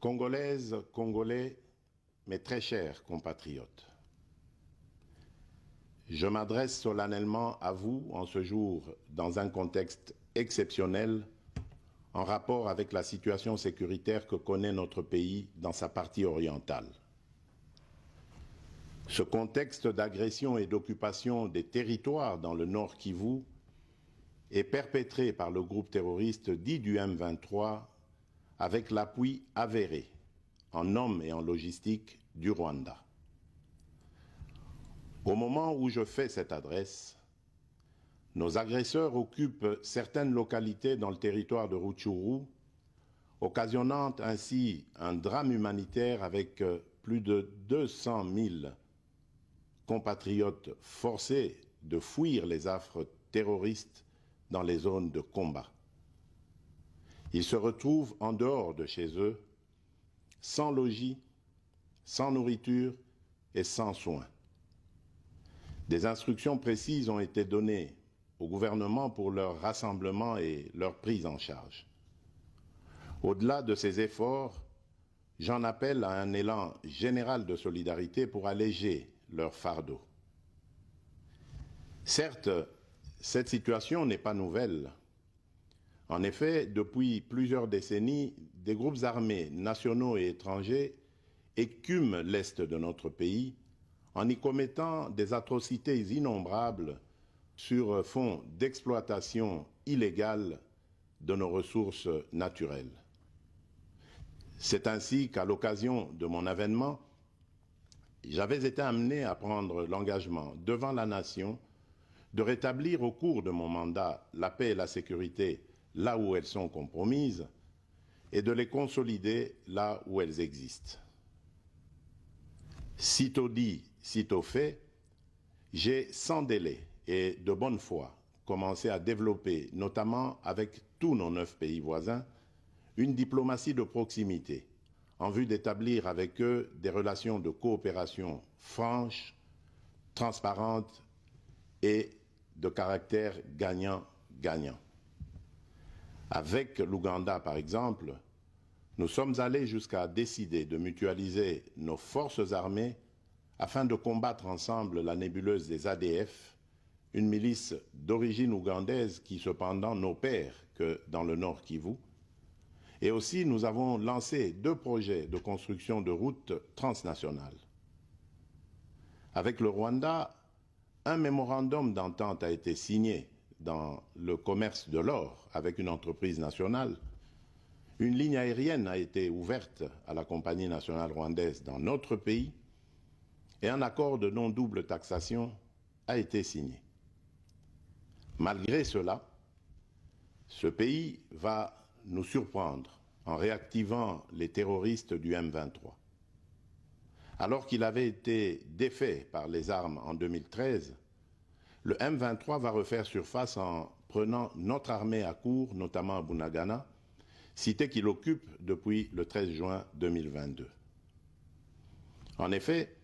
Congolaises, Congolais, mes très chers compatriotes, je m'adresse solennellement à vous en ce jour dans un contexte exceptionnel en rapport avec la situation sécuritaire que connaît notre pays dans sa partie orientale. Ce contexte d'agression et d'occupation des territoires dans le Nord Kivu est perpétré par le groupe terroriste dit du M23 avec l'appui avéré en hommes et en logistique du Rwanda. Au moment où je fais cette adresse, nos agresseurs occupent certaines localités dans le territoire de Rutshuru, occasionnant ainsi un drame humanitaire avec plus de 200 000 compatriotes forcés de fuir les affres terroristes dans les zones de combat. Ils se retrouvent en dehors de chez eux, sans logis, sans nourriture et sans soins. Des instructions précises ont été données au gouvernement pour leur rassemblement et leur prise en charge. Au-delà de ces efforts, j'en appelle à un élan général de solidarité pour alléger leur fardeau. Certes, cette situation n'est pas nouvelle. En effet, depuis plusieurs décennies, des groupes armés nationaux et étrangers écument l'est de notre pays en y commettant des atrocités innombrables sur fond d'exploitation illégale de nos ressources naturelles. C'est ainsi qu'à l'occasion de mon avènement, j'avais été amené à prendre l'engagement devant la nation de rétablir au cours de mon mandat la paix et la sécurité là où elles sont compromises et de les consolider là où elles existent. Sitôt dit, sitôt fait, j'ai sans délai et de bonne foi commencé à développer, notamment avec tous nos 9 pays voisins, une diplomatie de proximité en vue d'établir avec eux des relations de coopération franches, transparentes et de caractère gagnant-gagnant. Avec l'Ouganda, par exemple, nous sommes allés jusqu'à décider de mutualiser nos forces armées afin de combattre ensemble la nébuleuse des ADF, une milice d'origine ougandaise qui cependant n'opère que dans le Nord Kivu. Et aussi, nous avons lancé 2 projets de construction de routes transnationales. Avec le Rwanda, un mémorandum d'entente a été signé dans le commerce de l'or avec une entreprise nationale. Une ligne aérienne a été ouverte à la compagnie nationale rwandaise dans notre pays et un accord de non-double taxation a été signé. Malgré cela, ce pays va nous surprendre en réactivant les terroristes du M23. Alors qu'il avait été défait par les armes en 2013, le M23 va refaire surface en prenant notre armée à court, notamment à Bunagana, cité qu'il occupe depuis le 13 juin 2022. En effet,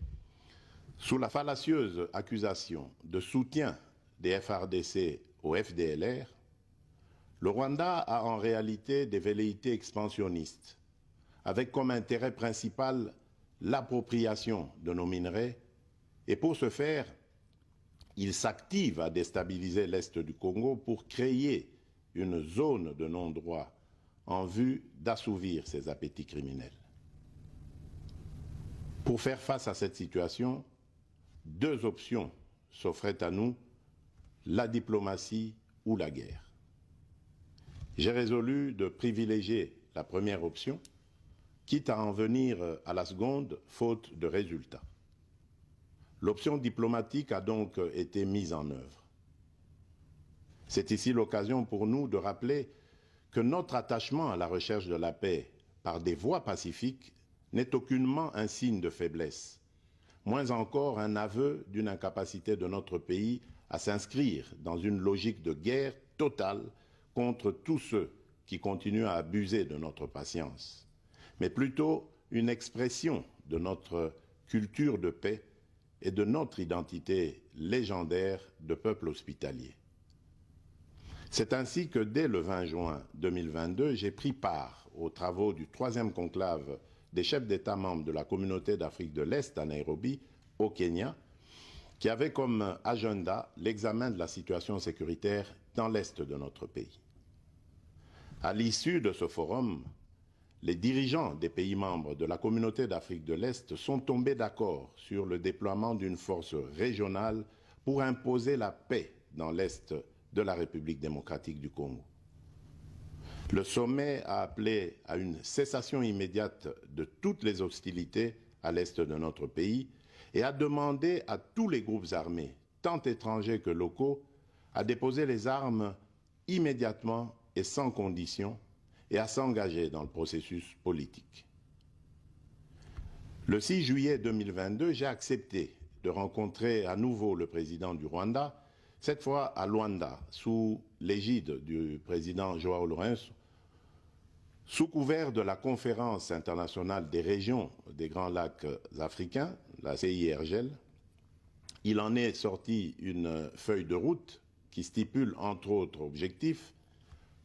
sous la fallacieuse accusation de soutien des FARDC au FDLR, le Rwanda a en réalité des velléités expansionnistes, avec comme intérêt principal l'appropriation de nos minerais, et pour ce faire, il s'active à déstabiliser l'Est du Congo pour créer une zone de non-droit en vue d'assouvir ses appétits criminels. Pour faire face à cette situation, 2 options s'offraient à nous, la diplomatie ou la guerre. J'ai résolu de privilégier la première option, quitte à en venir à la seconde, faute de résultats. L'option diplomatique a donc été mise en œuvre. C'est ici l'occasion pour nous de rappeler que notre attachement à la recherche de la paix par des voies pacifiques n'est aucunement un signe de faiblesse, moins encore un aveu d'une incapacité de notre pays à s'inscrire dans une logique de guerre totale contre tous ceux qui continuent à abuser de notre patience, mais plutôt une expression de notre culture de paix et de notre identité légendaire de peuple hospitalier. C'est ainsi que dès le 20 juin 2022, j'ai pris part aux travaux du 3e conclave des chefs d'État membres de la Communauté d'Afrique de l'Est à Nairobi, au Kenya, qui avait comme agenda l'examen de la situation sécuritaire dans l'Est de notre pays. À l'issue de ce forum, les dirigeants des pays membres de la Communauté d'Afrique de l'Est sont tombés d'accord sur le déploiement d'une force régionale pour imposer la paix dans l'Est de la République démocratique du Congo. Le sommet a appelé à une cessation immédiate de toutes les hostilités à l'Est de notre pays et a demandé à tous les groupes armés, tant étrangers que locaux, à déposer les armes immédiatement et sans condition et à s'engager dans le processus politique. Le 6 juillet 2022, j'ai accepté de rencontrer à nouveau le président du Rwanda, cette fois à Luanda, sous l'égide du président João Lourenço, sous couvert de la Conférence internationale des régions des Grands Lacs africains, la CIRGL. Il en est sorti une feuille de route qui stipule entre autres objectifs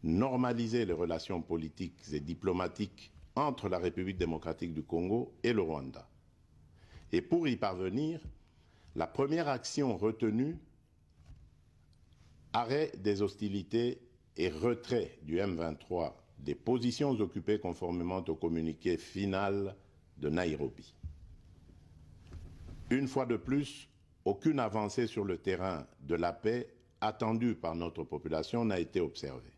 normaliser les relations politiques et diplomatiques entre la République démocratique du Congo et le Rwanda. Et pour y parvenir, la première action retenue, arrêt des hostilités et retrait du M23 des positions occupées conformément au communiqué final de Nairobi. Une fois de plus, aucune avancée sur le terrain de la paix attendue par notre population n'a été observée.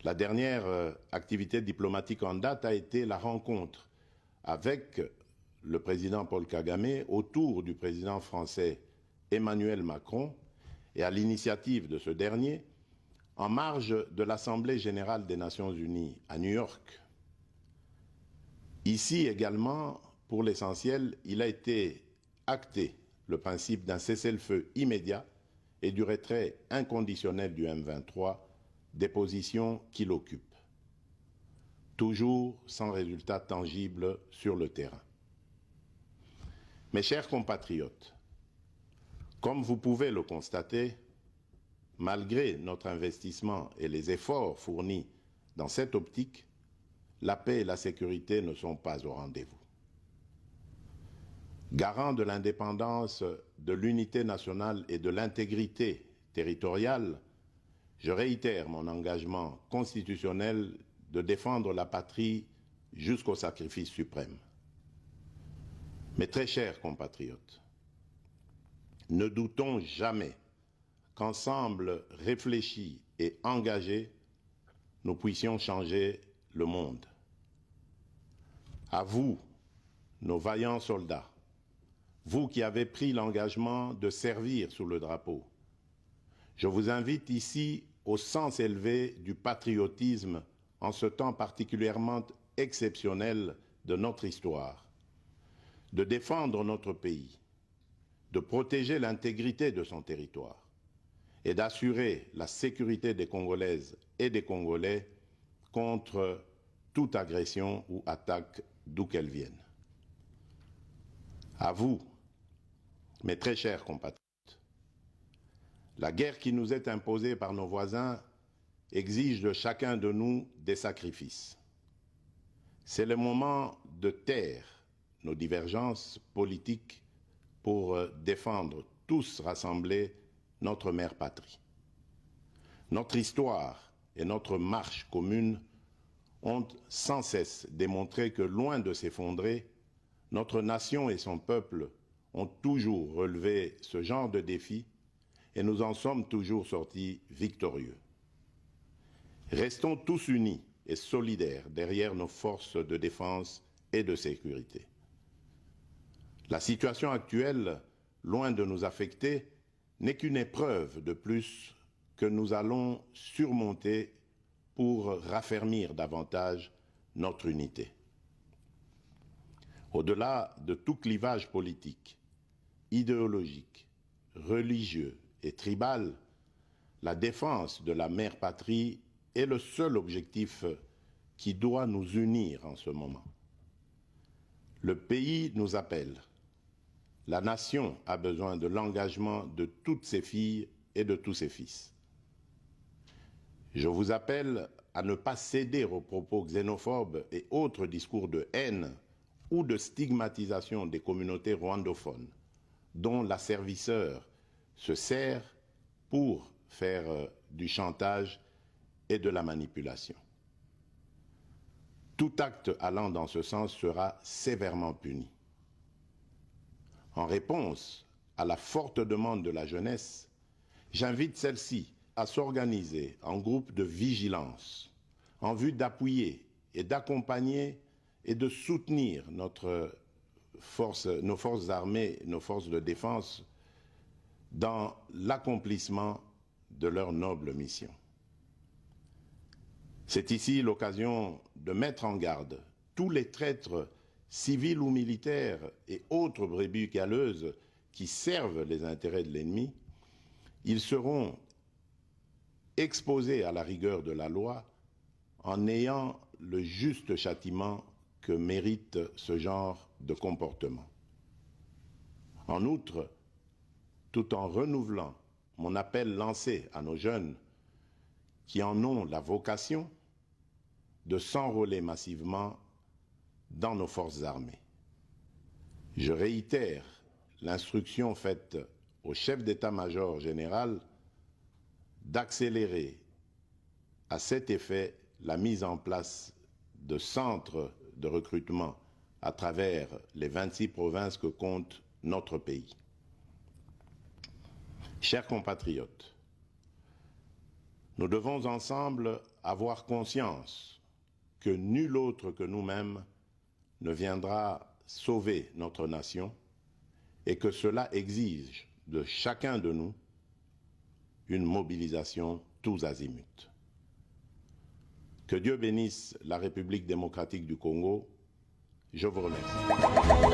La dernière activité diplomatique en date a été la rencontre avec le président Paul Kagame autour du président français Emmanuel Macron et à l'initiative de ce dernier, en marge de l'Assemblée générale des Nations unies à New York. Ici également, pour l'essentiel, il a été acté le principe d'un cessez-le-feu immédiat et du retrait inconditionnel du M23 des positions qu'il occupe, toujours sans résultat tangible sur le terrain. Mes chers compatriotes, comme vous pouvez le constater, malgré notre investissement et les efforts fournis dans cette optique, la paix et la sécurité ne sont pas au rendez-vous. Garant de l'indépendance, de l'unité nationale et de l'intégrité territoriale, je réitère mon engagement constitutionnel de défendre la patrie jusqu'au sacrifice suprême. Mes très chers compatriotes, ne doutons jamais qu'ensemble réfléchis et engagés, nous puissions changer le monde. À vous, nos vaillants soldats, vous qui avez pris l'engagement de servir sous le drapeau, je vous invite ici au sens élevé du patriotisme en ce temps particulièrement exceptionnel de notre histoire, de défendre notre pays, de protéger l'intégrité de son territoire et d'assurer la sécurité des Congolaises et des Congolais contre toute agression ou attaque d'où qu'elle vienne. À vous, mes très chers compatriotes, la guerre qui nous est imposée par nos voisins exige de chacun de nous des sacrifices. C'est le moment de taire nos divergences politiques pour défendre tous rassemblés notre mère patrie. Notre histoire et notre marche commune ont sans cesse démontré que, loin de s'effondrer, notre nation et son peuple ont toujours relevé ce genre de défi et nous en sommes toujours sortis victorieux. Restons tous unis et solidaires derrière nos forces de défense et de sécurité. La situation actuelle, loin de nous affecter, n'est qu'une épreuve de plus que nous allons surmonter pour raffermir davantage notre unité. Au-delà de tout clivage politique, idéologique, religieux et tribal, la défense de la mère patrie est le seul objectif qui doit nous unir en ce moment. Le pays nous appelle. La nation a besoin de l'engagement de toutes ses filles et de tous ses fils. Je vous appelle à ne pas céder aux propos xénophobes et autres discours de haine ou de stigmatisation des communautés rwandophones, dont l'asservisseur se sert pour faire du chantage et de la manipulation. Tout acte allant dans ce sens sera sévèrement puni. En réponse à la forte demande de la jeunesse, j'invite celle-ci à s'organiser en groupe de vigilance en vue d'appuyer et d'accompagner et de soutenir nos forces armées, nos forces de défense dans l'accomplissement de leur noble mission. C'est ici l'occasion de mettre en garde tous les traîtres civils ou militaires et autres brebis galeuses qui servent les intérêts de l'ennemi. Ils seront exposés à la rigueur de la loi en ayant le juste châtiment que mérite ce genre de comportement. En outre, tout en renouvelant mon appel lancé à nos jeunes qui en ont la vocation de s'enrôler massivement dans nos forces armées. Je réitère l'instruction faite au chef d'état-major général d'accélérer à cet effet la mise en place de centres de recrutement à travers les 26 provinces que compte notre pays. Chers compatriotes, nous devons ensemble avoir conscience que nul autre que nous-mêmes ne viendra sauver notre nation et que cela exige de chacun de nous une mobilisation tous azimuts. Que Dieu bénisse la République démocratique du Congo. Je vous remercie.